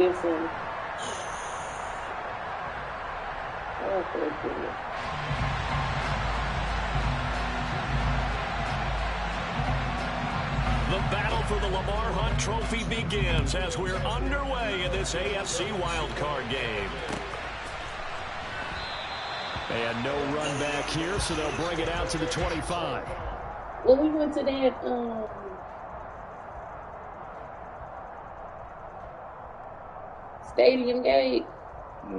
From oh, goodness. The battle for the Lamar Hunt Trophy begins as we're underway in this AFC wildcard game. And no run back here, so they'll bring it out to the 25. When we went to that stadium game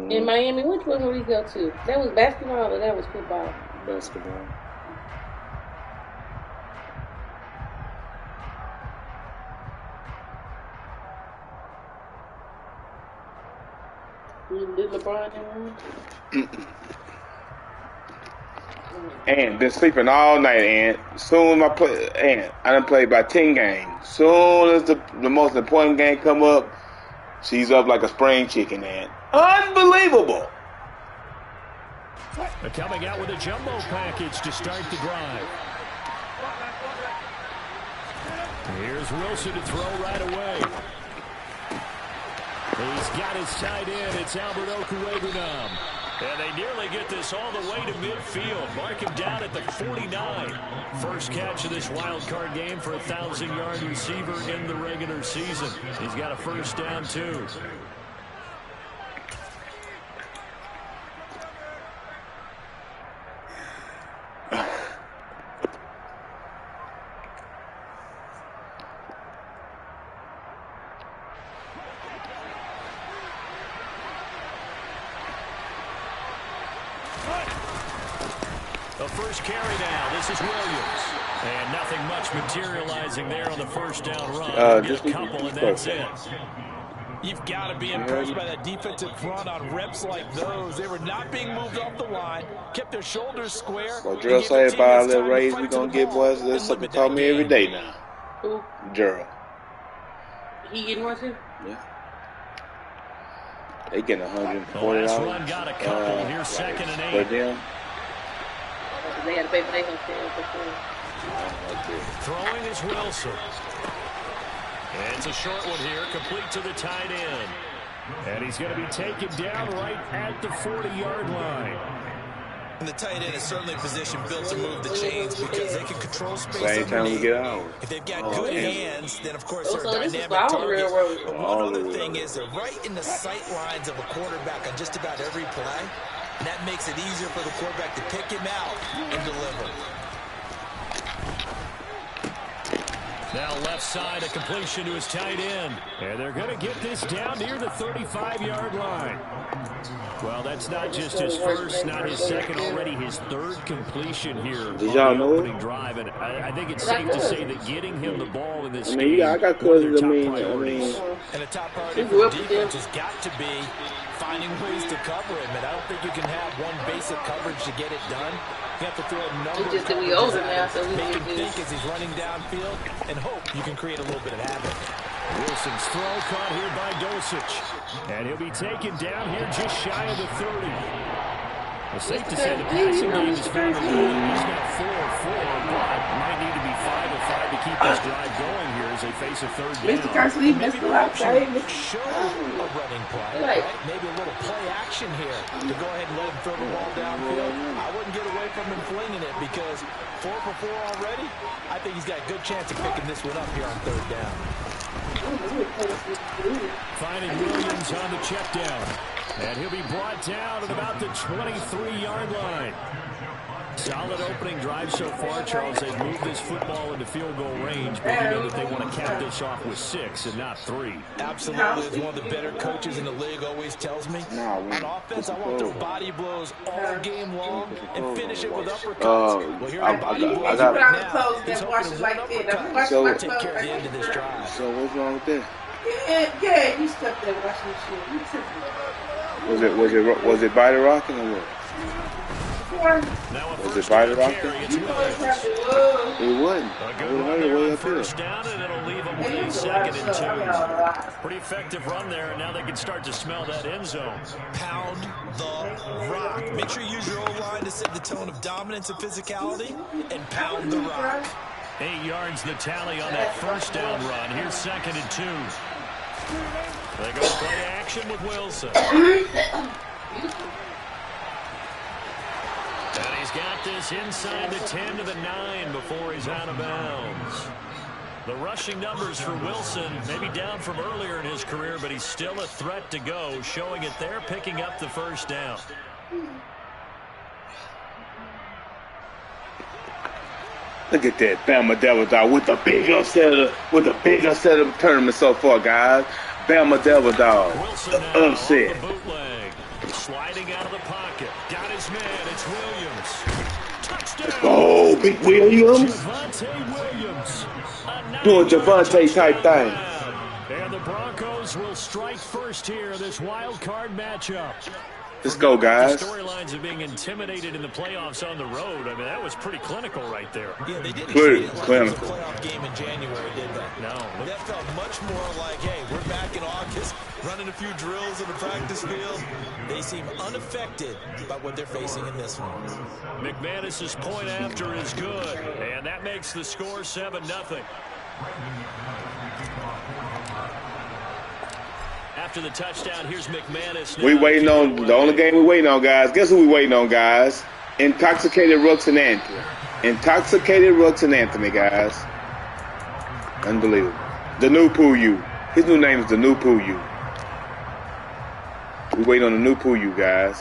in Miami, which one did we go to? That was basketball or that was football? Basketball. Did LeBron in And been sleeping all night, and soon as I done played about 10 games. Soon as the most important game come up, she's up like a spring chicken, and unbelievable. They're coming out with a jumbo package to start the drive. Here's Wilson to throw right away. He's got his tight end. It's Albert Okwuegbunam. And they nearly get this all the way to midfield. Mark him down at the 49. First catch of this wild card game for a 1,000-yard receiver in the regular season. He's got a first down, too. The first carry now. This is Williams. And nothing much materializing there on the first down run. Just a couple, and that's it. You've got to be impressed by that defensive front on reps like those. They were not being moved off the line, kept their shoulders square. Well, Gerald said by a little raise we're going to get, boys. That's something call me every day now. Who? Gerald. He getting one too? Yeah. They getting $140. The last run got a couple. Here's second and 8. For them. They got to pay for their hotel. Throwing is Wilson. And it's a short one here, complete to the tight end. And he's going to be taken down right at the 40-yard line. And the tight end is certainly a position built to move the chains because they can control space Same time we get underneath. out. If they've got good hands, then of course they're a This is dynamic all target. railroad. But one other thing is they're right in the sight lines of a quarterback on just about every play. And that makes it easier for the quarterback to pick him out and deliver. Now left side, a completion to his tight end. And they're going to get this down near the 35-yard line. Well, that's not just his first, not his second, already his third completion here. Did y'all know opening drive, and I think it's safe to say that getting him the ball in this game, game, I got one of their cousins, top priorities. And a top priority for the defense has got to be finding ways to cover him. And I don't think you can have one basic coverage to get it done. You have to throw a number of coverages at him. Make him think as he's running downfield and hope you can create a little bit of havoc. Wilson's throw caught here by Dosich. And he'll be taken down here just shy of the 30. It's safe to say the passing game is fairly good. He's got 4 of 4, but might need to be 5 of 5 to keep this drive going here as they face a third down. Mr. Carsley, Mr. Outside. Show a running play, right? Maybe a little play action here to go ahead and let him throw the ball downfield. I wouldn't get away from him flinging it because 4 for 4 already. I think he's got a good chance of picking this one up here on third down. Finding Williams on the check down. And he'll be brought down at about the 23-yard line. Solid opening drive so far, Charles. They've moved this football into field goal range, but you know that they want to cap this off with 6 and not 3. Absolutely. As one of the better coaches in the league always tells me, on offense, I want their body blows all game long and finish it with uppercuts. Well, here are the body blows right now. He's hoping to win uppercuts to take care of the end of this drive. So what's wrong with that? Yeah, you stuck there watching the shit. Was it by the rocking or what? Was it by the rocking? It wasn't. Way first down, and it'll leave them with a second and 2. Pretty effective run there, and now they can start to smell that end zone. Pound the rock. Make sure you use your O-line to set the tone of dominance and physicality, and pound the rock. 8 yards the tally on that first down run. Here's second and 2. They go play action with Wilson. And he's got this inside the 10 to the 9 before he's out of bounds. The rushing numbers for Wilson may be down from earlier in his career, but he's still a threat to go, showing it there, picking up the first down. Look at that Bama Devil Dog with the big upset of the tournament so far, guys. Bama Devil Dog. Upset. Sliding out of the pocket. Got his man. It's Williams. Touchdown. Oh, Big Williams. Javonte Williams. Doing Javonte type thing. And the Broncos will strike first here in this wild card matchup. Let's go, guys. The storylines of being intimidated in the playoffs on the road. I mean, that was pretty clinical right there. Yeah, they didn't treat it like it was a playoff game in January, did they? No. That felt much more like, hey, we're back in August, running a few drills in the practice field. They seem unaffected by what they're facing in this one. McManus's point after is good, and that makes the score 7-0. After the touchdown, here's McManus. We waiting on the only game we waiting on, guys. Guess who we waiting on, guys? Intoxicated Rooks and Anthony. Intoxicated Rooks and Anthony, guys. Unbelievable. The new Puyu. His new name is the new Puyu. We waiting on the new Puyu, guys.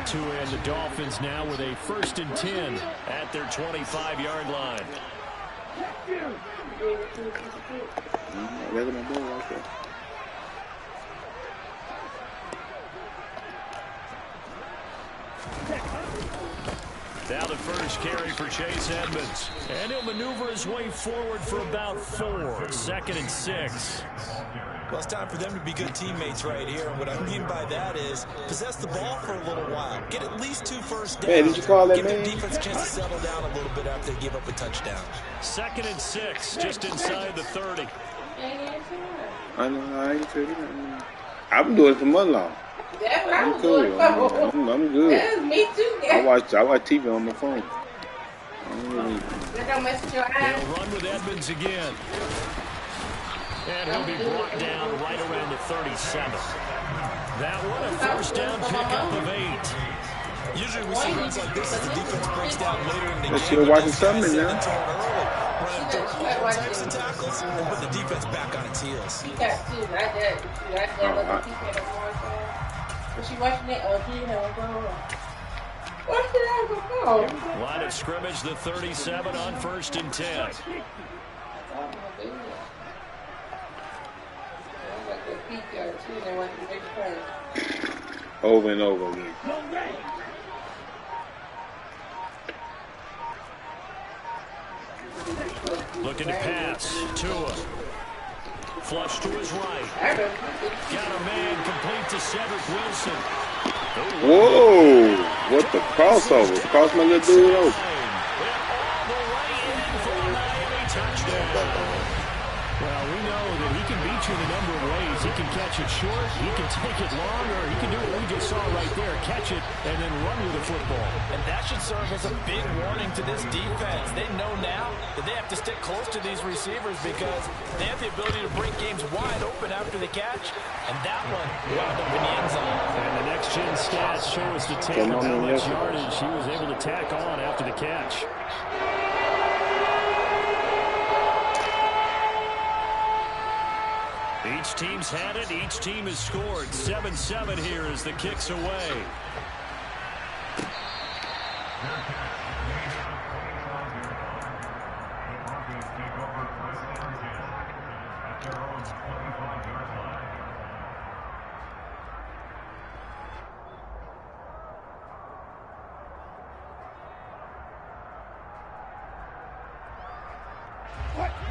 To end the Dolphins now with a 1st and 10 at their 25-yard line. Now the first carry for Chase Edmonds. And he'll maneuver his way forward for about 4. 2nd and 6. Well, it's time for them to be good teammates right here. And what I mean by that is possess the ball for a little while. Get at least 2 first downs. Hey, did you call that, give man? the defense a chance to settle down a little bit after they give up a touchdown. 2nd and 6, just inside the 30. I know, I ain't figuring it. I've been doing it for months long. That's what I was cool. doing. I'm good. That's me too, I guys. watch TV on my phone. That don't mess with your eyes. They'll run with Edmonds again. And he'll be brought down right around the 37. That one, a 1st down pickup of 8. Usually we see runs like this as the defense breaks down later in the game. You're watching something now. Running all types of tackles and put the defense back on its heels. You got 2 right there. Right there. Was she watching it? Oh, she had a phone. What did I have a phone? Line of scrimmage, the 37 on 1st and 10. Oh, my goodness. Over and over again. Looking to pass. Tua. Flush to his right. Got a man complete to Cedric Wilson. Whoa! What the crossover? Cross my little dude over. Well, we know that he can beat you in a number of ways. He can catch it short, he can take it long, or he can do what we just saw right there, catch it and then run with the football. And that should serve as a big warning to this defense. They know now that they have to stick close to these receivers because they have the ability to break games wide open after the catch, and that one wound up in the end zone. And the next-gen stats show us the tape of how much yardage he was able to tack on after the catch. Each team's had it. Each team has scored. 7-7 here as the kick's away.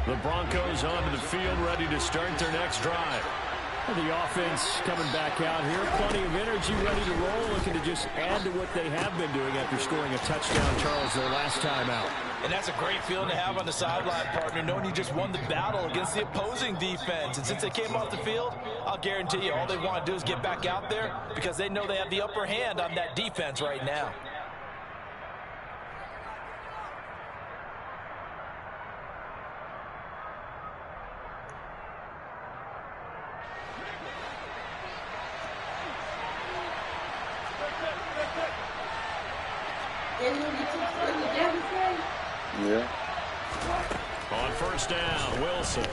The Broncos onto the field, ready to start their next drive. And the offense coming back out here. Plenty of energy, ready to roll, looking to just add to what they have been doing after scoring a touchdown, Charles, their last time out. And that's a great feeling to have on the sideline, partner, knowing you just won the battle against the opposing defense. And since they came off the field, I'll guarantee you all they want to do is get back out there because they know they have the upper hand on that defense right now. Yeah. On first down, Wilson.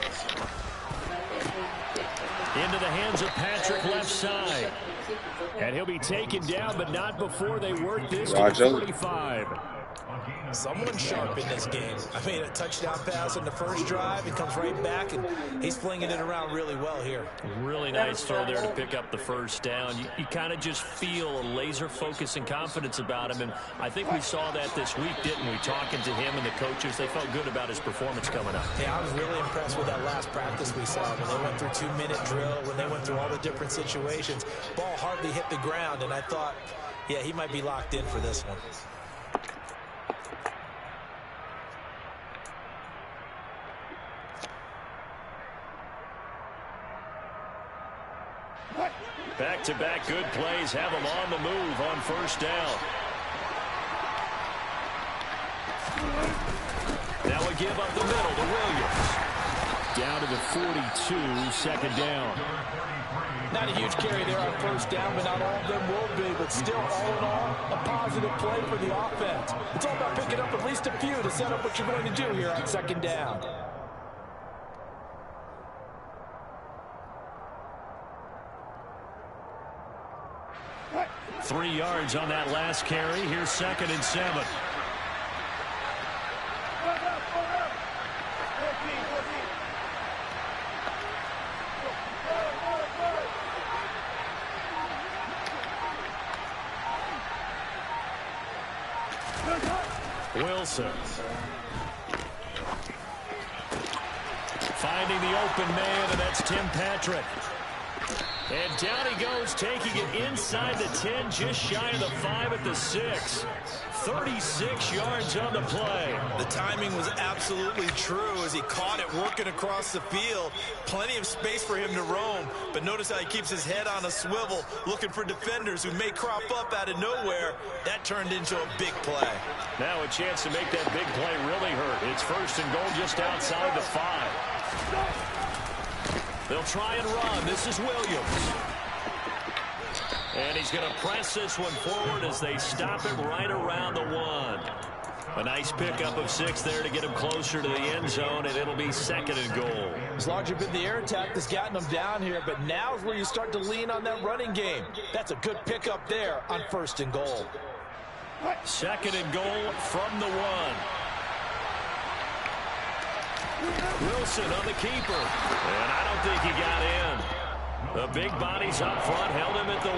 Into the hands of Patrick left side. And he'll be taken down, but not before they work this to the 45. Someone sharp in this game. I mean, a touchdown pass on the first drive. He comes right back, and he's flinging it around really well here. Really nice throw there to pick up the first down. You kind of just feel a laser focus and confidence about him, and I think we saw that this week, didn't we? Talking to him and the coaches, they felt good about his performance coming up. Yeah, I was really impressed with that last practice we saw when they went through 2-minute drill, when they went through all the different situations. Ball hardly hit the ground, and I thought, yeah, he might be locked in for this one. Back-to-back good plays have him on the move on first down. Now we give up the middle to Williams. Down to the 42, second down. Not a huge carry there on first down, but not all of them will be. But still, all in all, a positive play for the offense. It's all about picking up at least a few to set up what you're going to do here on second down. 3 yards on that last carry. Here's 2nd and 7. Wilson. Finding the open man, and that's Tim Patrick. And down he goes, taking it inside the 10, just shy of the 5 at the 6. 36 yards on the play. The timing was absolutely true as he caught it working across the field. Plenty of space for him to roam, but notice how he keeps his head on a swivel, looking for defenders who may crop up out of nowhere. That turned into a big play. Now a chance to make that big play really hurt. It's 1st and goal just outside the 5. They'll try and run. This is Williams. And he's going to press this one forward as they stop it right around the 1. A nice pickup of 6 there to get him closer to the end zone, and it'll be 2nd and goal. It's largely been the air attack that's gotten them down here, but now is where you start to lean on that running game. That's a good pickup there on 1st and goal. 2nd and goal from the 1. Wilson on the keeper, and I don't think he got in. The big bodies up front held him at the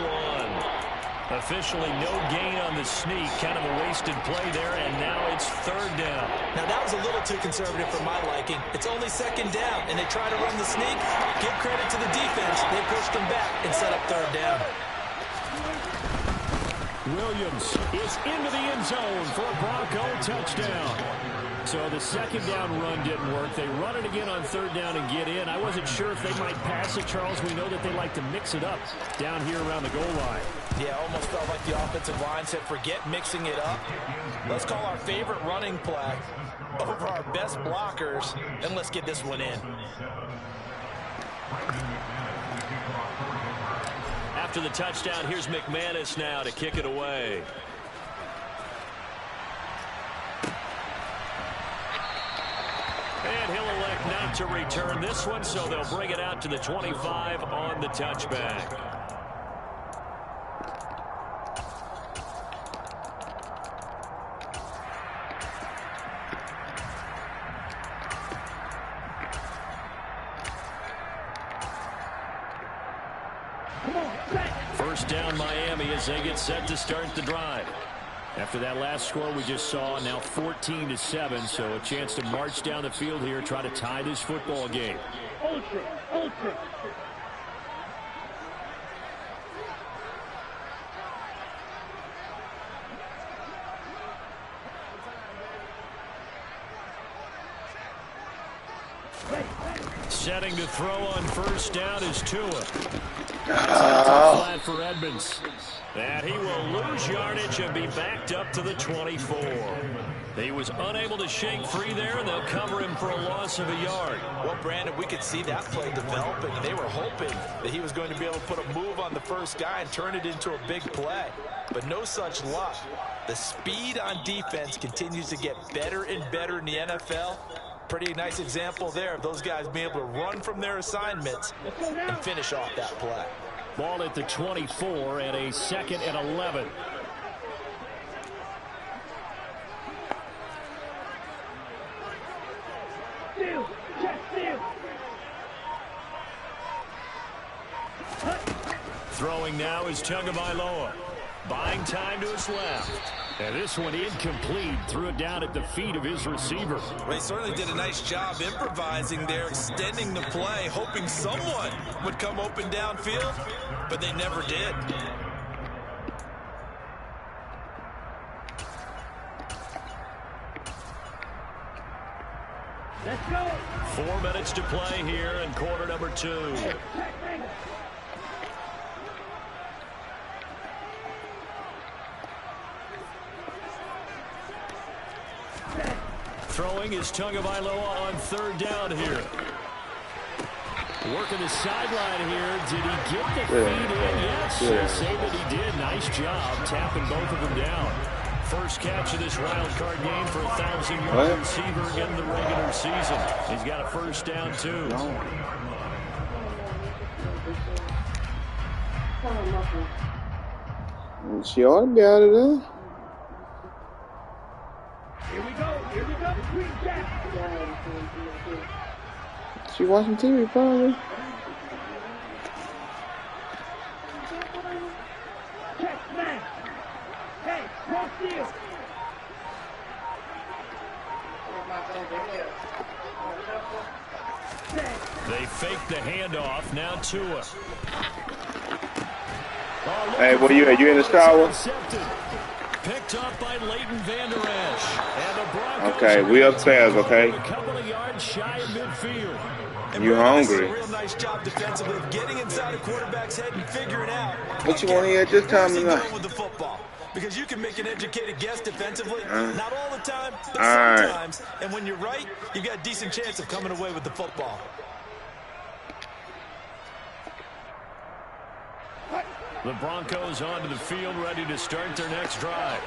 1. Officially no gain on the sneak, kind of a wasted play there, and now it's 3rd down. Now that was a little too conservative for my liking. It's only 2nd down, and they try to run the sneak. Give credit to the defense. They pushed them back and set up 3rd down. Williams is into the end zone for a Bronco touchdown. So the 2nd down run didn't work. They run it again on 3rd down and get in. I wasn't sure if they might pass it, Charles. We know that they like to mix it up down here around the goal line. Yeah, almost felt like the offensive line said, forget mixing it up. Let's call our favorite running play over our best blockers, and let's get this one in. After the touchdown, here's McManus now to kick it away. And he'll elect not to return this one, so they'll bring it out to the 25 on the touchback. First down Miami as they get set to start the drive. After that last score we just saw, now 14-7, so a chance to march down the field here, try to tie this football game. Ultra. Setting to throw on first down is Tua. Flat for Edmonds. And he will lose yardage and be backed up to the 24. He was unable to shake free there, and they'll cover him for a loss of a yard. Well, Brandon, we could see that play develop, and they were hoping that he was going to be able to put a move on the first guy and turn it into a big play. But no such luck. The speed on defense continues to get better and better in the NFL. Pretty nice example there of those guys being able to run from their assignments and finish off that play. Ball at the 24 and a 2nd and 11. Throwing now is Tagovailoa. Buying time to his left. And this one incomplete. Threw it down at the feet of his receiver. Well, he certainly did a nice job improvising there, extending the play, hoping someone would come open downfield, but they never did. Let's go. 4 minutes to play here in quarter number 2. Throwing is Tagovailoa on 3rd down here. Working the sideline here. Did he get the feed in? Yes. They say that he did. Nice job tapping both of them down. First catch of this wild card game for a 1,000-yard receiver in the regular season. He's got a first down, too. She ought to be out of there. Here we go. She watching TV, probably. They fake the handoff. Now Tua. Hey, where you at? You in the shower? Picked up by Leighton Vander Esch. And the Broncos okay, we upstairs, okay? A couple of yards shy of midfield. You hungry? A real nice job defensively of getting inside a quarterback's head and figuring out what you want to hear this time of night? With the football. Because you can make an educated guess defensively. Not all the time, but sometimes. Right. And when you're right, you've got a decent chance of coming away with the football. The Broncos onto the field, ready to start their next drive.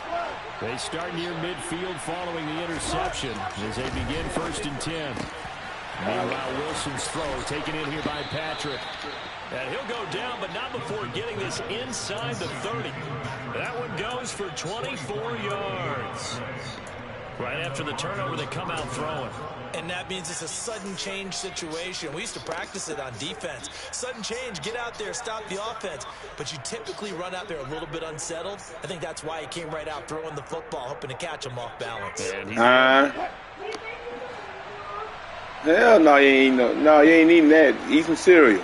They start near midfield following the interception as they begin 1st and 10. Meanwhile, Wilson's throw taken in here by Patrick. And he'll go down, but not before getting this inside the 30. That one goes for 24 yards. Right after the turnover, they come out throwing. And that means it's a sudden change situation. We used to practice it on defense. Sudden change, get out there, stop the offense. But you typically run out there a little bit unsettled. I think that's why he came right out throwing the football, hoping to catch him off balance. Hell no, you ain't you ain't eating that. Eat some cereal.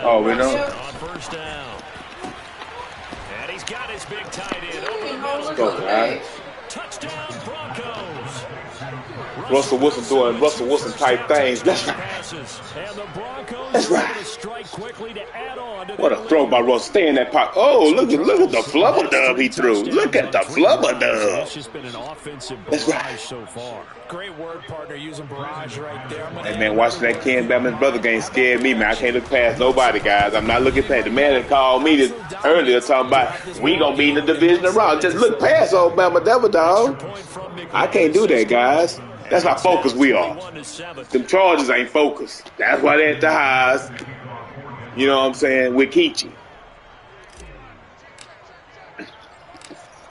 Oh, we don't. On 1st down. And he's got his big tight end over the middle. Let's go, guys. Touchdown, Broncos. Russell Wilson doing Russell Wilson type things. That's right. And the Broncos That's right. to strike quickly to add on to what a throw by Russell. Stay in that pocket. Oh, look at the flubber dub he threw. Look at the flubber dub. It's just been an offensive barrage right. so far. Great word, partner, using barrage right there. Hey, man, watching that Ken Batman's brother game scared me, man. I can't look past nobody, guys. I'm not looking past. The man that called me this earlier talking about we going to be in the division around. Just look past Alabama Devil, dog. I can't do that, guys. That's how focused we are. Them Chargers ain't focused. That's why they're at the highs. You know what I'm saying? With Keechie.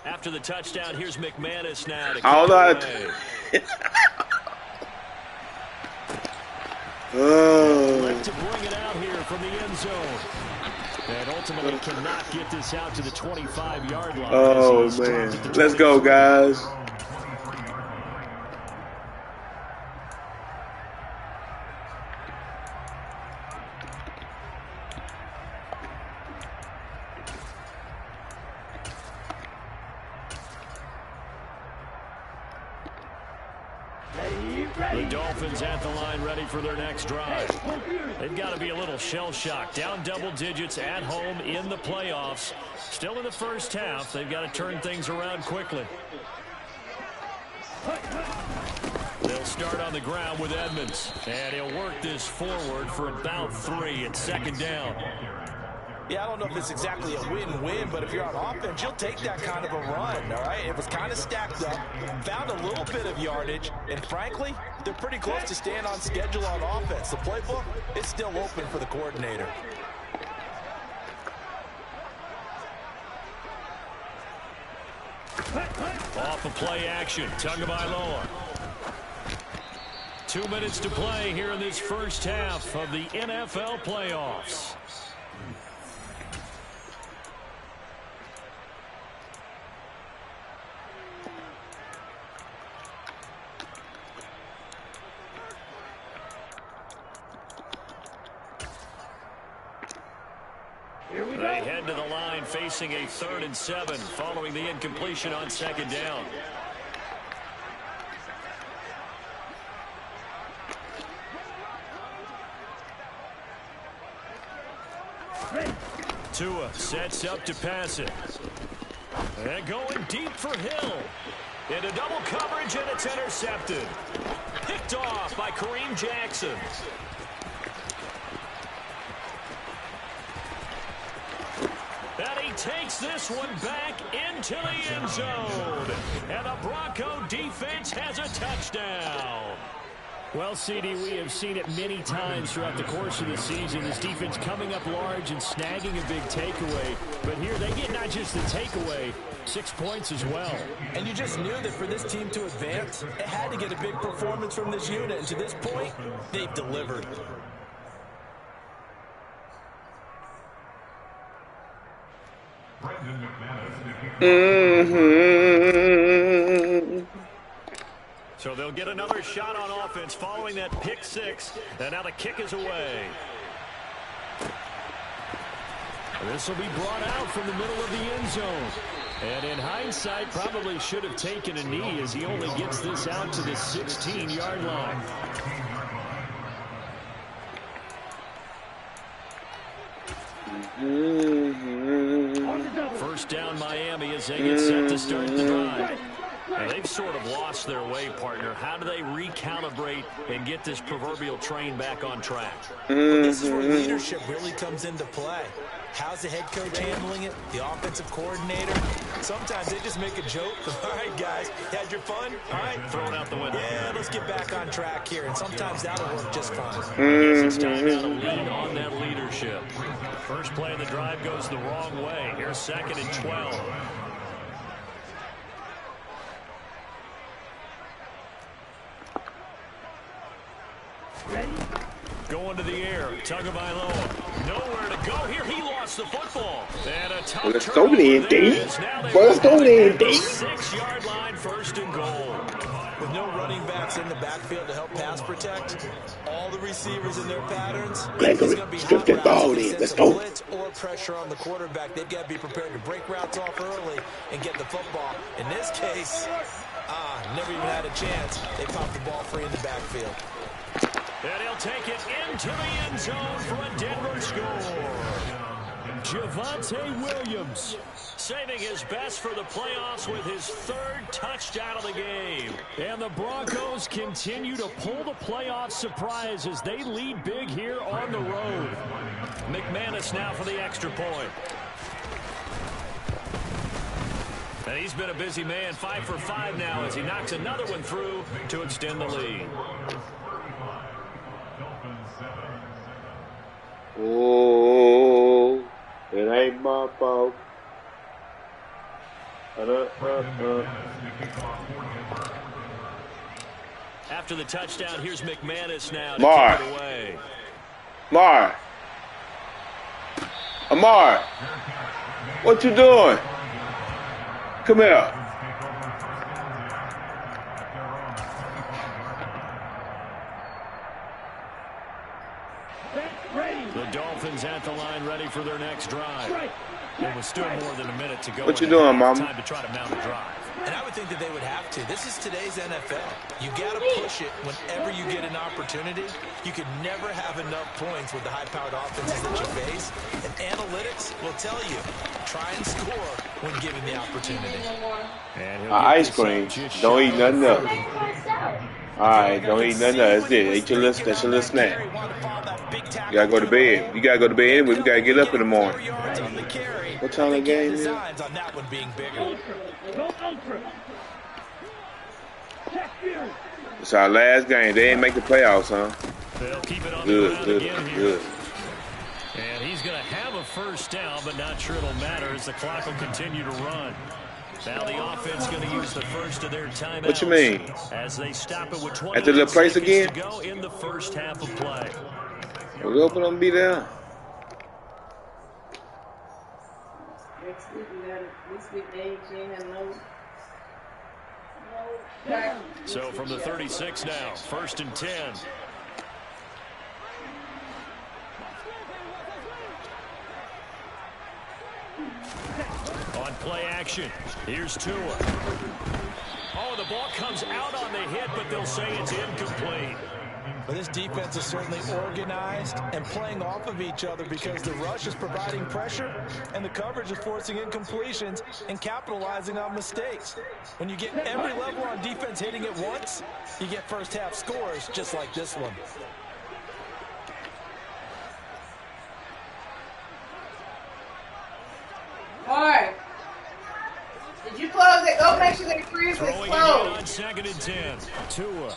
After the touchdown, here's McManus now. I don't know how to... to bring it out here from the end zone. And ultimately cannot get this out to the 25-yard line. Oh, man. Let's go, guys. The Dolphins at the line ready for their next drive. They've got to be a little shell-shocked. Down double digits at home in the playoffs. Still in the first half. They've got to turn things around quickly. They'll start on the ground with Edmonds. And he'll work this forward for about 3 at second down. Yeah, I don't know if it's exactly a win-win, but if you're on offense, you'll take that kind of a run, all right? It was kind of stacked up, found a little bit of yardage, and frankly, they're pretty close to staying on schedule on offense. The playbook is still open for the coordinator. Off of play action, Tagovailoa. 2 minutes to play here in this first half of the NFL playoffs. They head to the line facing a 3rd and 7 following the incompletion on second down. Tua sets up to pass it. And going deep for Hill. Into double coverage, and it's intercepted. Picked off by Kareem Jackson. And he takes this one back into the end zone. And the Bronco defense has a touchdown. Well, CD, we have seen it many times throughout the course of the season. This defense coming up large and snagging a big takeaway. But here they get not just the takeaway, 6 points as well. And you just knew that for this team to advance, it had to get a big performance from this unit. And to this point, they've delivered. So they'll get another shot on offense following that pick 6. And now the kick is away. This will be brought out from the middle of the end zone. And in hindsight, probably should have taken a knee as he only gets this out to the 16-yard line. First down Miami as they get set to start the drive. Now, they've sort of lost their way, partner. How do they recalibrate and get this proverbial train back on track? Well, this is where leadership really comes into play. How's the head coach handling it? The offensive coordinator? Sometimes they just make a joke. All right, guys, you had your fun? All right, throw it out the window. Yeah, let's get back on track here. And sometimes that'll work just fine. I guess it's time now to lean on that leadership. First play of the drive goes the wrong way. Here's 2nd and 12. Going to the air, Tagovailoa. Nowhere to go here. He lost the football. And a tough let's go in, Dave. Let's go in, Dave. 6-yard line, 1st and goal. With no running backs in the backfield to help pass protect, all the receivers in their patterns, it's going to be hot routes. Let's go. Blitz or pressure on the quarterback. They've got to be prepared to break routes off early and get the football. In this case, never even had a chance. They popped the ball free in the backfield. And he'll take it into the end zone for a Denver score. Javonte Williams saving his best for the playoffs with his 3rd touchdown of the game. And the Broncos continue to pull the playoff surprise as they lead big here on the road. McManus now for the extra point. And he's been a busy man, 5 for 5 now as he knocks another one through to extend the lead. Oh, it ain't my fault. After the touchdown, here's McManus now to take it away. Amar, what you doing? Come here. The Dolphins at the line ready for their next drive. It was still more than a minute to go. What you doing, Mama? Time to try to mount a drive. And I would think that they would have to. This is today's NFL. You got to push it whenever you get an opportunity. You can never have enough points with the high-powered offenses that you face. And analytics will tell you, try and score when given the opportunity. Ice cream. Don't eat nothing else. Alright, don't eat nothing else. That's it. Eat your list. That's your little snack. You gotta go to bed. You gotta go to bed anyway. We gotta get up in the morning. What time the game is? It's our last game. They ain't make the playoffs, huh? They'll keep it on Good. And he's going to have a first down, but not sure it'll matter as the clock will continue to run. Now the offense going to use the first of their timeouts. What you mean? As they stop it with 20 at the little place again? to go in the first half of play. We open them, be there. So from the 36 now, 1st and 10. On play action, here's Tua. Oh, the ball comes out on the hit, but they'll say it's incomplete. But this defense is certainly organized and playing off of each other because the rush is providing pressure and the coverage is forcing incompletions and capitalizing on mistakes. When you get every level on defense hitting it once, you get first half scores just like this one. All right. Did you close it? Go make sure that the freezer is closed. On 2nd and 10. Tua.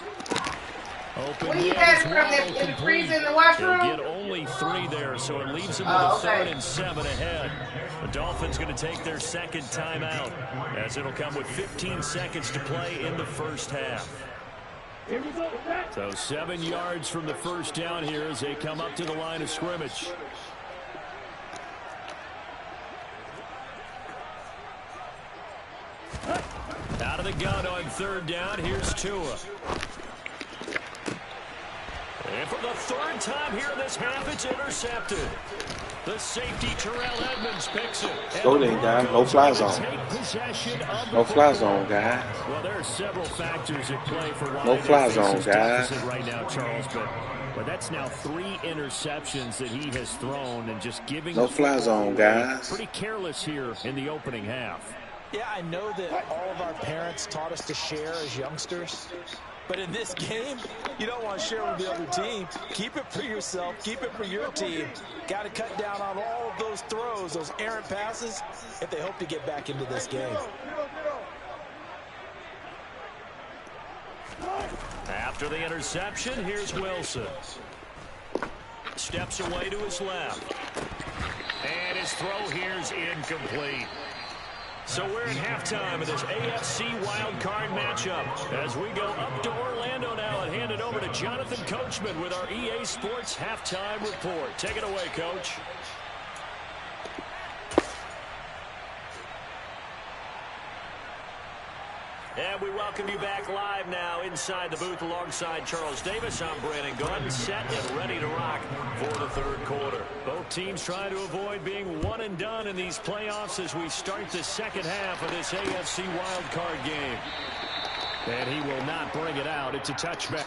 Open. What do you guys from the freezer in the washroom? They'll get only 3 there, so it leaves them with a 3rd and 7 ahead. The Dolphins going to take their second timeout as it'll come with 15 seconds to play in the first half. So 7 yards from the first down here as they come up to the line of scrimmage. Out of the gun on 3rd down, here's Tua. And for the 3rd time here in this half, it's intercepted. The safety, Terrell Edmonds, picks it. Go then, guys. No fly zone. No fly zone, guys. Well, there are several factors at play for why no fly zone, guys. Right now, Charles, but that's now 3 interceptions that he has thrown and just giving no fly zone, guys. Pretty careless here in the opening half. Yeah, I know that all of our parents taught us to share as youngsters. But in this game, you don't want to share with the other team. Keep it for yourself. Keep it for your team. Got to cut down on all of those throws, those errant passes, if they hope to get back into this game. After the interception, here's Wilson. Steps away to his left. And his throw here's incomplete. So we're at halftime of this AFC wildcard matchup as we go up to Orlando now and hand it over to Jonathan Coachman with our EA Sports halftime report. Take it away, Coach. And we welcome you back live now inside the booth alongside Charles Davis. I'm Brandon Gordon, set and ready to rock for the 3rd quarter. Both teams trying to avoid being one and done in these playoffs as we start the second half of this AFC wildcard game. And he will not bring it out. It's a touchback.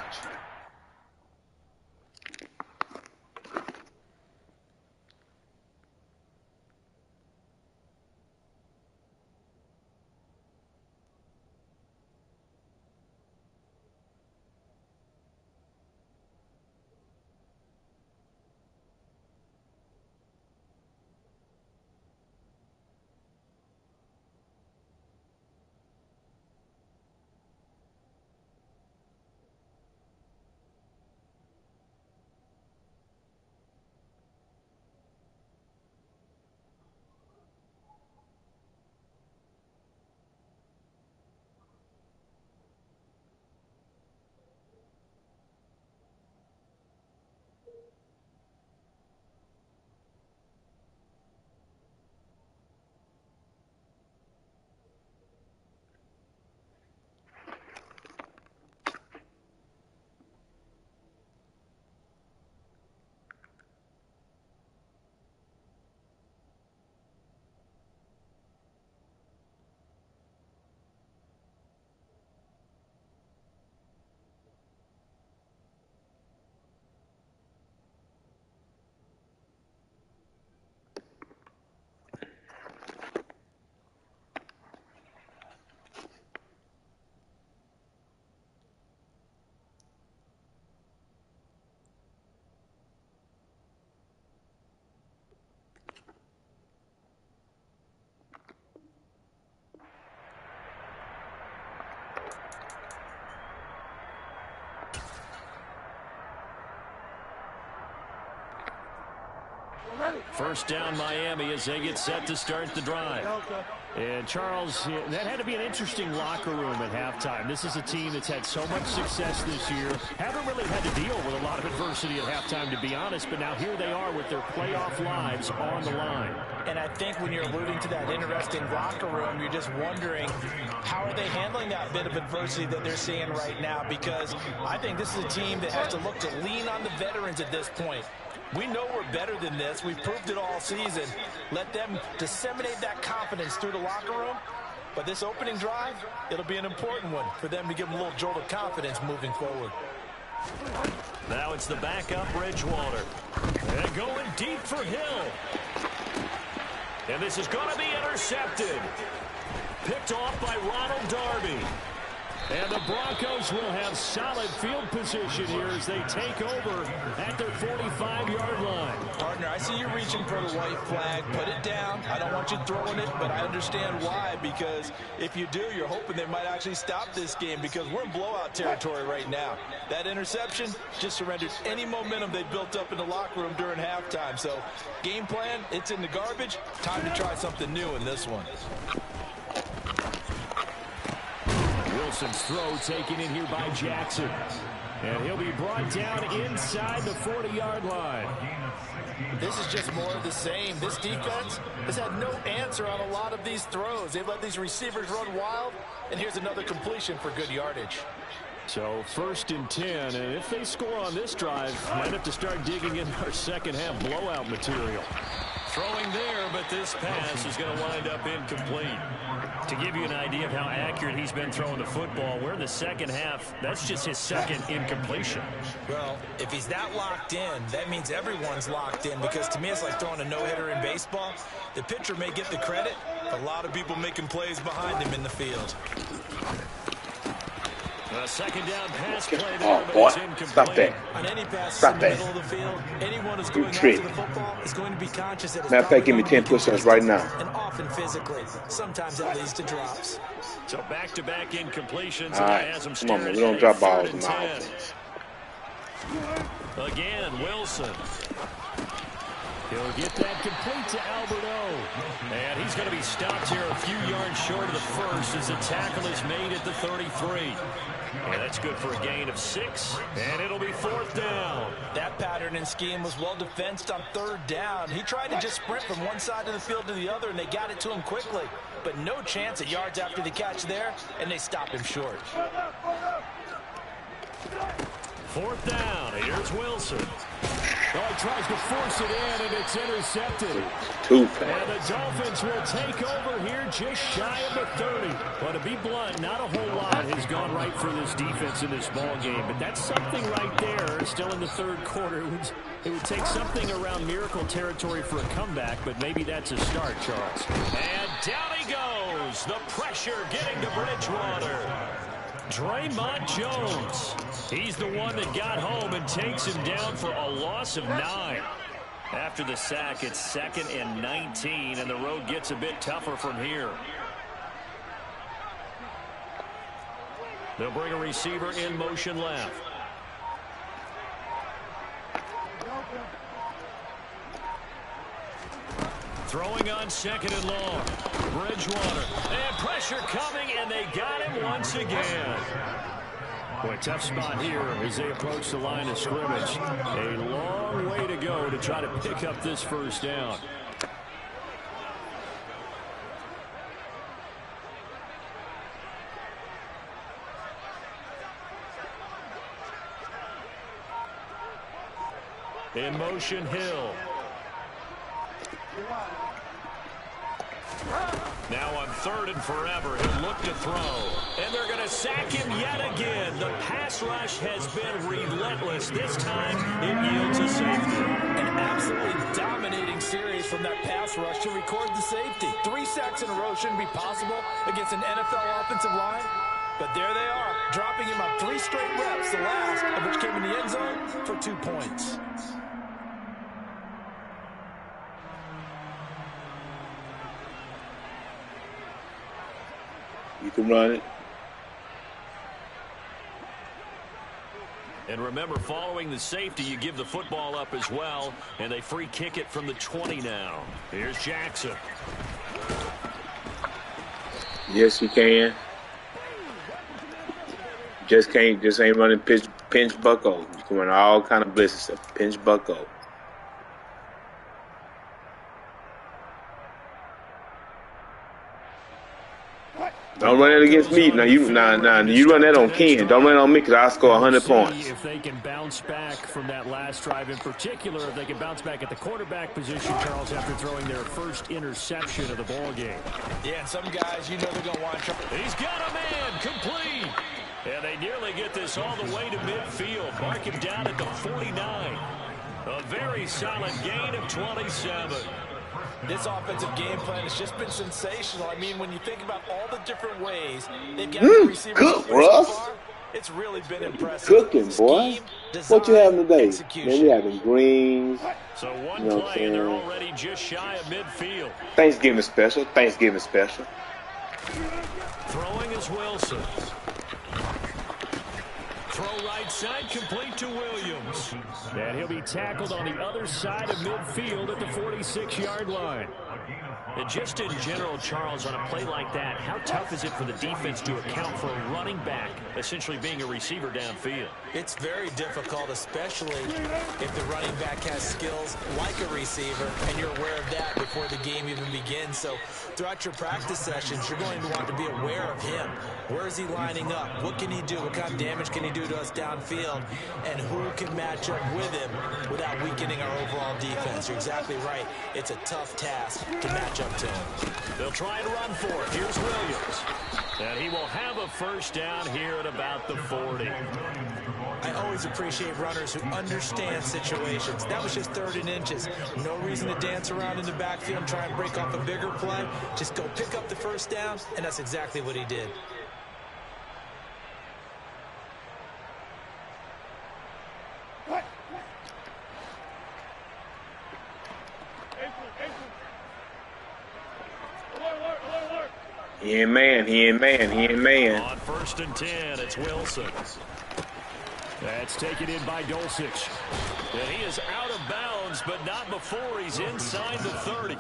First down Miami as they get set to start the drive. And Charles, that had to be an interesting locker room at halftime. This is a team that's had so much success this year. Haven't really had to deal with a lot of adversity at halftime, to be honest. But now here they are with their playoff lives on the line. And I think when you're alluding to that interesting locker room, you're just wondering how are they handling that bit of adversity that they're seeing right now? Because I think this is a team that has to look to lean on the veterans at this point. We know we're better than this. We've proved it all season. Let them disseminate that confidence through the locker room. But this opening drive, it'll be an important one for them to give them a little jolt of confidence moving forward. Now it's the backup Bridgewater. And going deep for Hill. And this is going to be intercepted. Picked off by Ronald Darby. And the Broncos will have solid field position here as they take over at their 45-yard line. Partner, I see you reaching for the white flag. Put it down. I don't want you throwing it, but I understand why. Because if you do, you're hoping they might actually stop this game because we're in blowout territory right now. That interception just surrendered any momentum they built up in the locker room during halftime. So game plan, it's in the garbage. Time to try something new in this one. Wilson's throw taken in here by Jackson. And he'll be brought down inside the 40-yard line. This is just more of the same. This defense has had no answer on a lot of these throws. They've let these receivers run wild, and here's another completion for good yardage. So 1st and 10, and if they score on this drive, might have to start digging in our second-half blowout material. Throwing there, but this pass is going to wind up incomplete. To give you an idea of how accurate he's been throwing the football, we're in the second half. That's just his second incompletion. Well, if he's that locked in, that means everyone's locked in, because to me it's like throwing a no-hitter in baseball. The pitcher may get the credit, a lot of people making plays behind him in the field. A second down pass play there, Oh, but boy. it's incomplete. Stop that. On any pass Stop in the that. middle of the field, anyone who's going trick. after the football is going to be conscious that it's Matter of fact, give me probably 10 push-ups right now. and often physically. Sometimes that leads to drops. So back-to-back incompletions. All and right. that has him Come on, man. staring We don't at drop a balls 3rd in and my 10. Again, Wilson. He'll get that complete to Albert O. And he's going to be stopped here a few yards short of the first as the tackle is made at the 33. And that's good for a gain of 6, and it'll be 4th down. That pattern and scheme was well defensed on 3rd down. He tried to just sprint from one side of the field to the other, and they got it to him quickly. But no chance at yards after the catch there, and they stopped him short. 4th down. Here's Wilson. Oh, he tries to force it in, and it's intercepted. Too And fast. the Dolphins will take over here just shy of the 30. But to be blunt, not a whole lot has gone right for this defense in this ball game. But that's something right there. Still in the 3rd quarter. It would take something around miracle territory for a comeback, but maybe that's a start, Charles. And down he goes. The pressure getting to Bridgewater. Draymond Jones. He's the one that got home and takes him down for a loss of 9. After the sack, it's 2nd and 19, and the road gets a bit tougher from here. They'll bring a receiver in motion left. Throwing on 2nd and long. Bridgewater. And pressure coming, and they got him once again. Boy, tough spot here as they approach the line of scrimmage. A long way to go to try to pick up this 1st down. In motion, Hill. Now on 3rd and forever, he'll look to throw. And they're going to sack him yet again. The pass rush has been relentless. This time, it yields a safety. An absolutely dominating series from that pass rush to record the safety. 3 sacks in a row shouldn't be possible against an NFL offensive line. But there they are, dropping him on 3 straight reps, the last of which came in the end zone for 2 points. You can run it. And remember, following the safety, you give the football up as well, and they free kick it from the 20 now. Here's Jackson. Yes, he can. Just ain't running pinch bucko. You can run all kind of blitzes stuff. Pinch bucko. Don't run it against me. Now you run that on Ken. Don't run it on me because I'll score 100 points. If they can bounce back from that last drive, in particular, if they can bounce back at the quarterback position, Charles, after throwing their first interception of the ball game. Yeah, and some guys, you know they're going to want to try. He's got a man complete. And they nearly get this all the way to midfield. Mark him down at the 49. A very solid gain of 27. This offensive game plan has just been sensational. I mean, when you think about all the different ways they've got the receivers cook, so Russ. far, it's really been impressive. Cooking, boy. Scheme, design, What you having today? execution. Man, we having greens. So one You know play, and they're already just shy of midfield. Thanksgiving special. Thanksgiving special. Throwing is Wilson. Throw right side, complete to Williams. And he'll be tackled on the other side of midfield at the 46-yard line. And just in general, Charles, on a play like that, how tough is it for the defense to account for a running back essentially being a receiver downfield? It's very difficult, especially if the running back has skills like a receiver, and you're aware of that before the game even begins. So throughout your practice sessions, you're going to want to be aware of him. Where is he lining up? What can he do? What kind of damage can he do to us downfield? And who can match up with him without weakening our overall defense? You're exactly right. It's a tough task to match up to him. They'll try and run for it. Here's Williams. And he will have a first down here at about the 40. I always appreciate runners who understand situations. That was just 3rd and inches. No reason to dance around in the backfield and try and break off a bigger play. Just go pick up the first down, and that's exactly what he did. He ain't man. He ain't man. He ain't man. On 1st and 10, it's Wilson. That's taken in by Dulcich. And he is out of bounds, but not before he's inside the 30.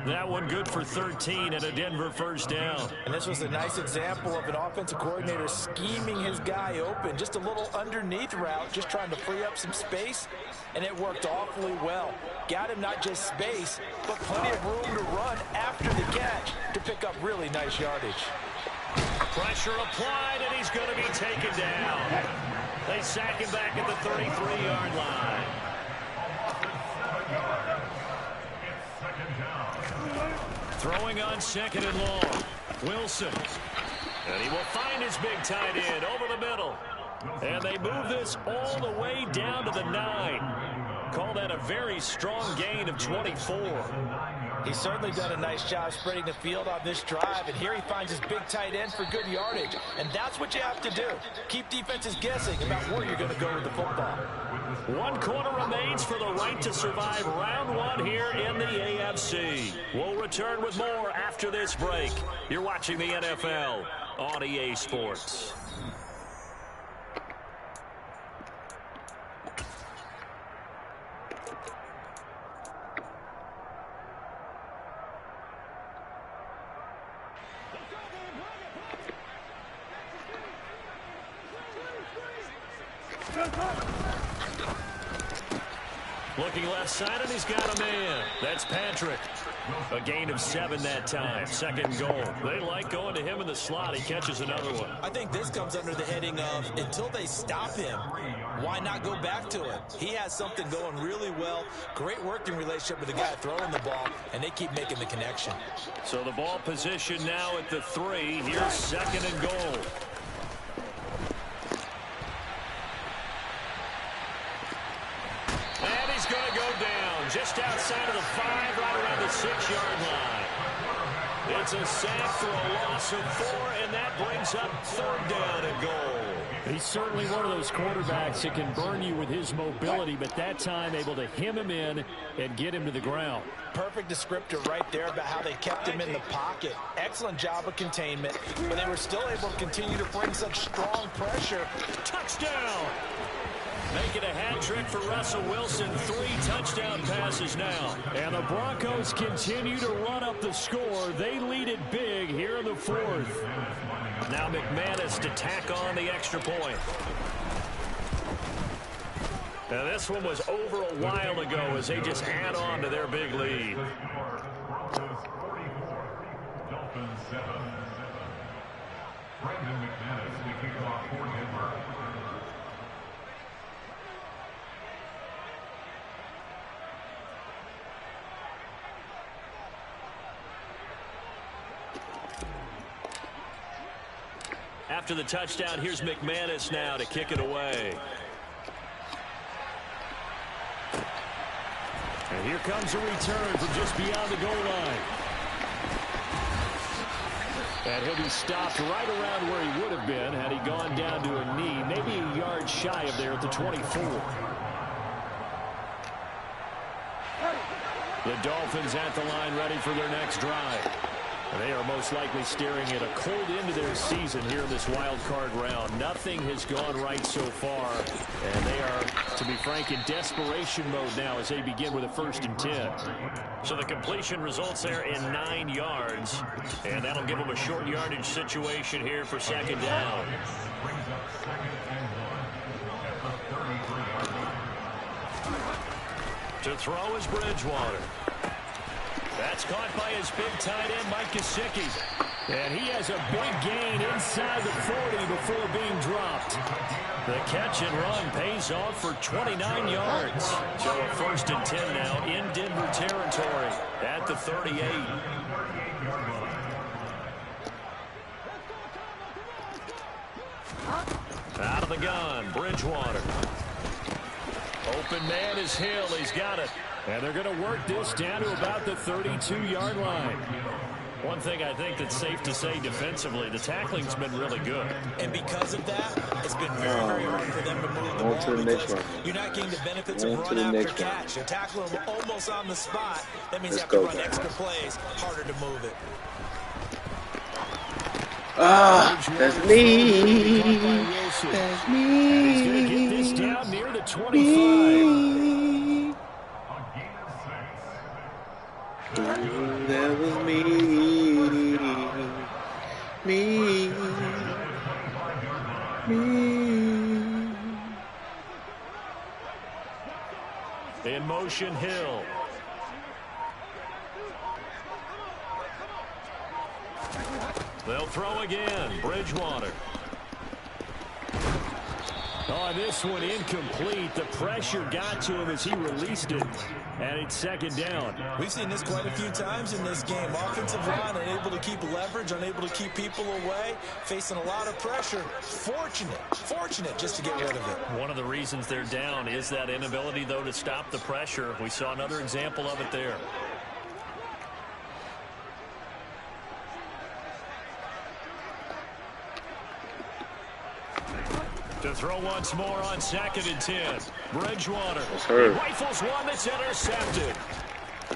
That one good for 13 and a Denver first down. And this was a nice example of an offensive coordinator scheming his guy open. Just a little underneath route, just trying to free up some space, and it worked awfully well. Got him not just space, but plenty of room to run after the catch to pick up really nice yardage. Pressure applied, and he's going to be taken down. They sack him back at the 33-yard line. Throwing on 2nd and long. Wilson. And he will find his big tight end over the middle. And they move this all the way down to the 9. Call that a very strong gain of 24. He's certainly done a nice job spreading the field on this drive, and here he finds his big tight end for good yardage. And that's what you have to do. Keep defenses guessing about where you're going to go with the football. 1 quarter remains for the right to survive round 1 here in the AFC. We'll return with more after this break. You're watching the NFL on EA Sports. Looking left side, and he's got a man. That's Patrick. A gain of 7 that time. 2nd goal. They like going to him in the slot. He catches another one. I think this comes under the heading of until they stop him, why not go back to him? He has something going really well. Great working relationship with the guy throwing the ball, and they keep making the connection. So the ball position now at the 3. Here's 2nd and goal. And he's going to go down just outside of the 5, right around the 6-yard line. It's a sack for a loss of 4, and that brings up 3rd down and goal. He's certainly one of those quarterbacks that can burn you with his mobility, but that time able to hem him in and get him to the ground. Perfect descriptor right there about how they kept him in the pocket. Excellent job of containment, but they were still able to continue to bring such strong pressure. Touchdown! Making a hat trick for Russell Wilson. 3 touchdown passes now. And the Broncos continue to run up the score. They lead it big here in the 4th. Now McManus to tack on the extra point. Now this one was over a while ago as they just add on to their big lead. After the touchdown, here's McManus now to kick it away. And here comes a return from just beyond the goal line. And he'll be stopped right around where he would have been had he gone down to a knee, maybe a yard shy of there at the 24. The Dolphins at the line ready for their next drive. They are most likely staring at a cold end to their season here in this wild card round. Nothing has gone right so far, and they are, to be frank, in desperation mode now as they begin with a 1st and 10. So the completion results there in 9 yards, and that'll give them a short yardage situation here for 2nd down. To throw is Bridgewater. That's caught by his big tight end, Mike Gesicki. And he has a big gain inside the 40 before being dropped. The catch and run pays off for 29 yards. So a 1st and 10 now in Denver territory at the 38. Out of the gun, Bridgewater. Open man is Hill. He's got it. And they're going to work this down to about the 32-yard line. One thing I think that's safe to say defensively, the tackling's been really good. And because of that, it's been very, very hard for them to move the ball because you're not getting the benefits of run after catch. They're tackling them almost on the spot. That means you have to run extra plays, harder to move it. That's me. That's me. He's going to get this down near the 25. That was me. In motion, Hill. They'll throw again. Bridgewater. On this one, incomplete. The pressure got to him as he released it, and it's 2nd down. We've seen this quite a few times in this game. Offensive line unable to keep leverage, unable to keep people away, facing a lot of pressure. Fortunate just to get rid of it. One of the reasons they're down is that inability, though, to stop the pressure. We saw another example of it there. To throw once more on 2nd and 10. Bridgewater. He rifles one that's intercepted.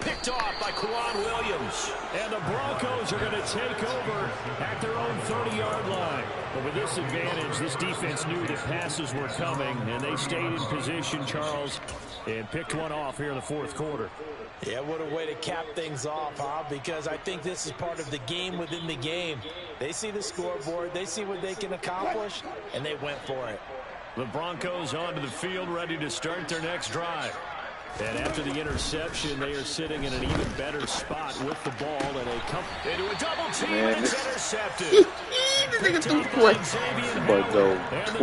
Picked off by Quan Williams. And the Broncos are going to take over at their own 30-yard line. But with this advantage, this defense knew that passes were coming, and they stayed in position, Charles, and picked one off here in the 4th quarter. Yeah, what a way to cap things off, huh? Because I think this is part of the game within the game. They see the scoreboard, they see what they can accomplish, and they went for it. The Broncos onto the field, ready to start their next drive. And after the interception, they are sitting in an even better spot with the ball, and they come into a double team, and it's intercepted. This nigga threw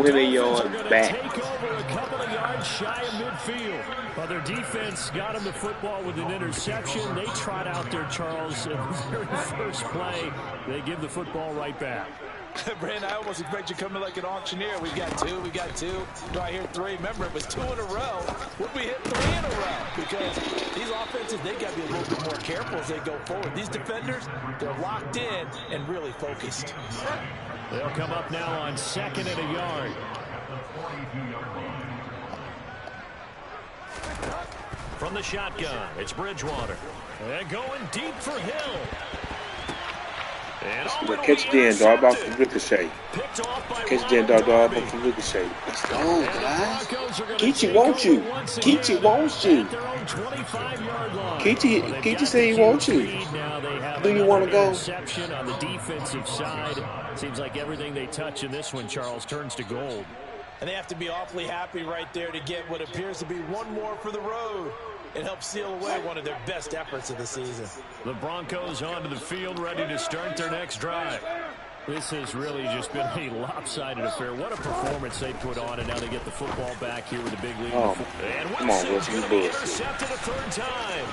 20 yards back. Take over a couple of yards shy of midfield. But their defense got him the football with an interception. They trot out there, Charles, in the very first play. They give the football right back. Brandon, I almost expect you to come in like an auctioneer. We got two. Do I hear 3? Remember, it was 2 in a row. Would we hit 3 in a row? Because these offenses, they got to be a little bit more careful as they go forward. These defenders, they're locked in and really focused. They'll come up now on 2nd and a yard. From the shotgun, it's Bridgewater. And going deep for Hill. And catch the end, dog, off the ricochet. Catch the end, dog, off the ricochet. Let's go, guys. Keechi wants you. Keechi wants you. Kechi said he wants you. Do you want to go? On the defensive side. Seems like everything they touch in this one, Charles, turns to gold. And they have to be awfully happy right there to get what appears to be one more for the road. It helps seal away one of their best efforts of the season. The Broncos onto the field, ready to start their next drive. This has really just been a lopsided affair. What a performance they put on, and now they get the football back here with a big lead. And Wilson's going to be intercepted a third time.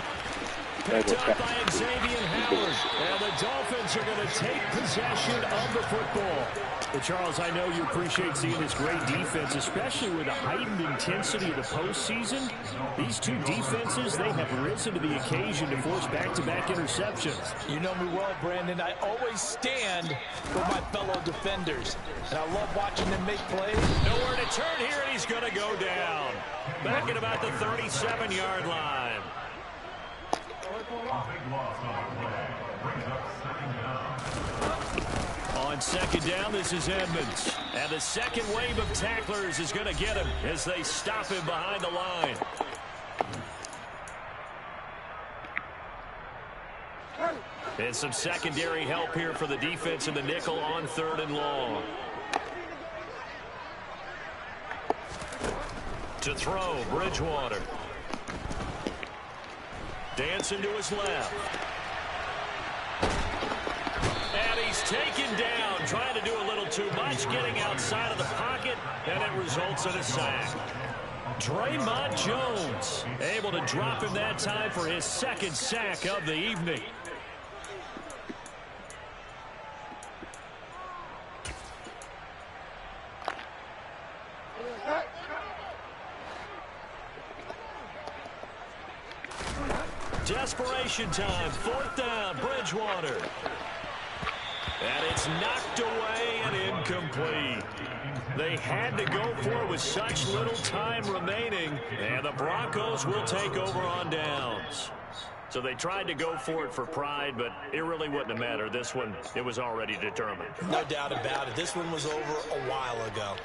Picked up by Xavier Howard. And the Dolphins are going to take possession of the football. Well, Charles, I know you appreciate seeing this great defense, especially with the heightened intensity of the postseason. These two defenses, they have risen to the occasion to force back-to-back interceptions. You know me well, Brandon. I always stand for my fellow defenders. And I love watching them make plays. Nowhere to turn here, and he's going to go down. Back at about the 37-yard line. On 2nd down, this is Edmonds. And the second wave of tacklers is going to get him as they stop him behind the line. And some secondary help here for the defense in the nickel on 3rd and long. To throw, Bridgewater. Dancing to his left. And he's taken down, trying to do a little too much, getting outside of the pocket, and it results in a sack. Draymond Jones able to drop him that time for his 2nd sack of the evening. Desperation time, 4th down, Bridgewater. And it's knocked away and incomplete. They had to go for it with such little time remaining, and the Broncos will take over on downs. So they tried to go for it for pride, but it really wouldn't have mattered. This one, it was already determined. No doubt about it. This one was over a while ago.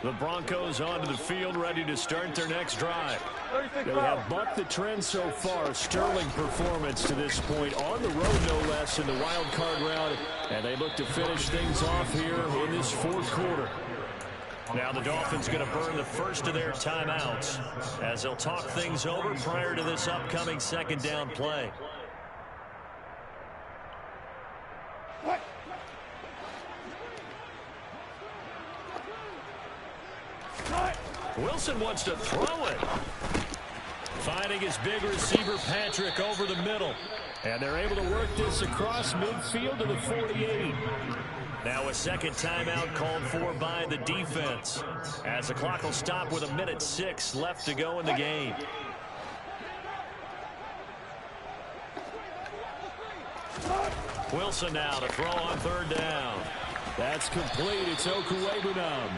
The Broncos onto the field, ready to start their next drive. They have bucked the trend so far. Sterling performance to this point, on the road no less in the wild card round, and they look to finish things off here in this 4th quarter. Now the Dolphins going to burn the first of their timeouts as they'll talk things over prior to this upcoming 2nd down play. Wilson wants to throw it. Finding his big receiver, Patrick, over the middle. And they're able to work this across midfield to the 48. Now a 2nd timeout called for by the defense, as the clock will stop with 1:06 left to go in the game. Wilson now to throw on 3rd down. That's complete. It's Okuwebunam.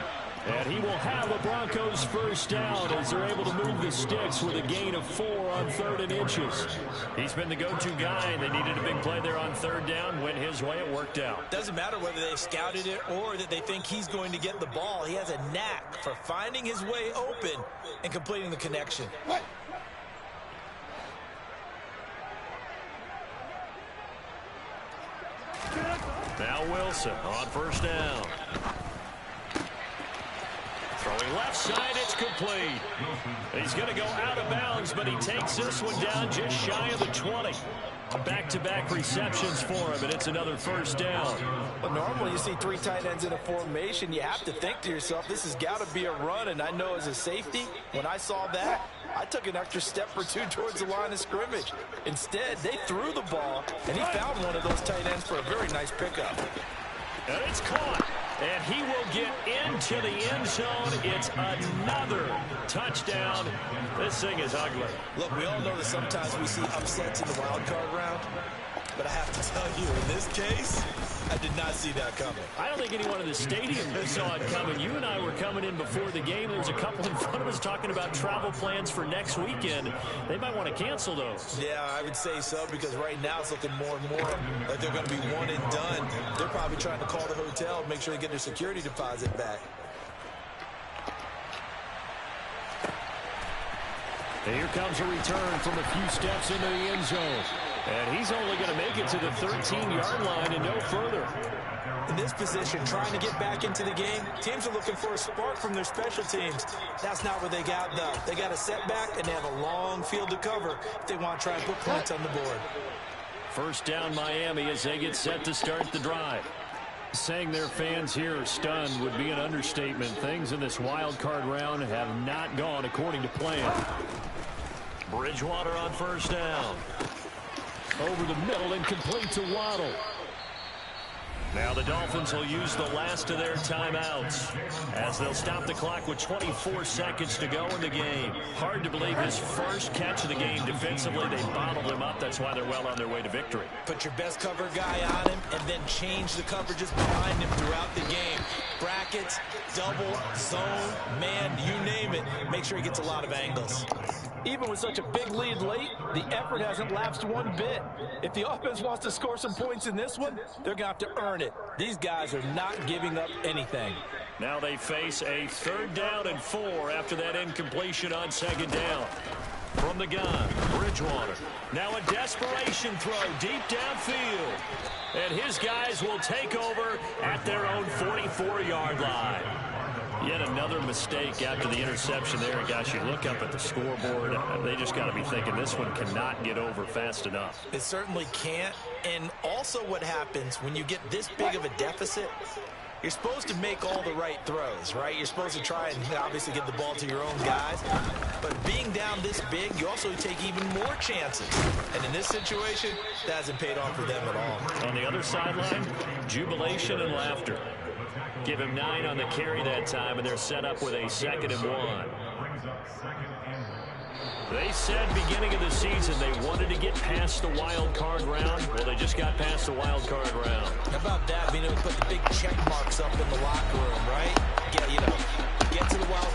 And he will have the Broncos' first down as they're able to move the sticks with a gain of 4 on 3rd and inches. He's been the go-to guy, and they needed a big play there on 3rd down. Went his way, it worked out. Doesn't matter whether they scouted it or that they think he's going to get the ball. He has a knack for finding his way open and completing the connection. Now Wilson on 1st down. Throwing left side, it's complete. He's going to go out of bounds, but he takes this one down just shy of the 20. Back-to-back receptions for him, and it's another 1st down. Well, normally you see 3 tight ends in a formation. You have to think to yourself, this has got to be a run, and I know as a safety, when I saw that, I took an extra step or 2 towards the line of scrimmage. Instead, they threw the ball, and he found one of those tight ends for a very nice pickup. And it's caught. And he will get into the end zone. It's another touchdown. This thing is ugly. Look, we all know that sometimes we see upsets in the wild card round. but I have to tell you, in this case, I did not see that coming. I don't think anyone in the stadium saw it coming. You and I were coming in before the game. There was a couple in front of us talking about travel plans for next weekend. They might want to cancel those. Yeah, I would say so, because right now it's looking more and more like they're going to be one and done. They're probably trying to call the hotel and make sure they get their security deposit back. And here comes a return from a few steps into the end zone. And he's only going to make it to the 13-yard line and no further. In this position, trying to get back into the game, teams are looking for a spark from their special teams. That's not what they got, though. They got a setback, and they have a long field to cover if they want to try and put points on the board. First down Miami as they get set to start the drive. Saying their fans here are stunned would be an understatement. Things in this wild card round have not gone according to plan. Bridgewater on first down. Over the middle and complete to Waddle. Now the Dolphins will use the last of their timeouts as they'll stop the clock with 24 seconds to go in the game. Hard to believe his first catch of the game defensively. They bottled him up. That's why they're well on their way to victory. Put your best cover guy on him and then change the coverages behind him throughout the game. Brackets, double, zone, man, you name it. Make sure he gets a lot of angles. Even with such a big lead late, the effort hasn't lapsed one bit. If the offense wants to score some points in this one, they're going to have to earn it. These guys are not giving up anything. Now they face a 3rd down and 4 after that incompletion on 2nd down. From the gun, Bridgewater. Now a desperation throw deep downfield. And his guys will take over at their own 44-yard line. Yet another mistake after the interception there. And gosh, you look up at the scoreboard, they just got to be thinking this one cannot get over fast enough. It certainly can't. And also what happens when you get this big of a deficit, you're supposed to make all the right throws, right? You're supposed to try and obviously get the ball to your own guys. But being down this big, you also take even more chances. And in this situation, that hasn't paid off for them at all. On the other sideline, jubilation and laughter. Give him 9 on the carry that time, and they're set up with a 2nd and 1. They said beginning of the season they wanted to get past the wild card round. Well, they just got past the wild card round. How about that? Being able to put the big check marks up in the locker room, right? Get to the wild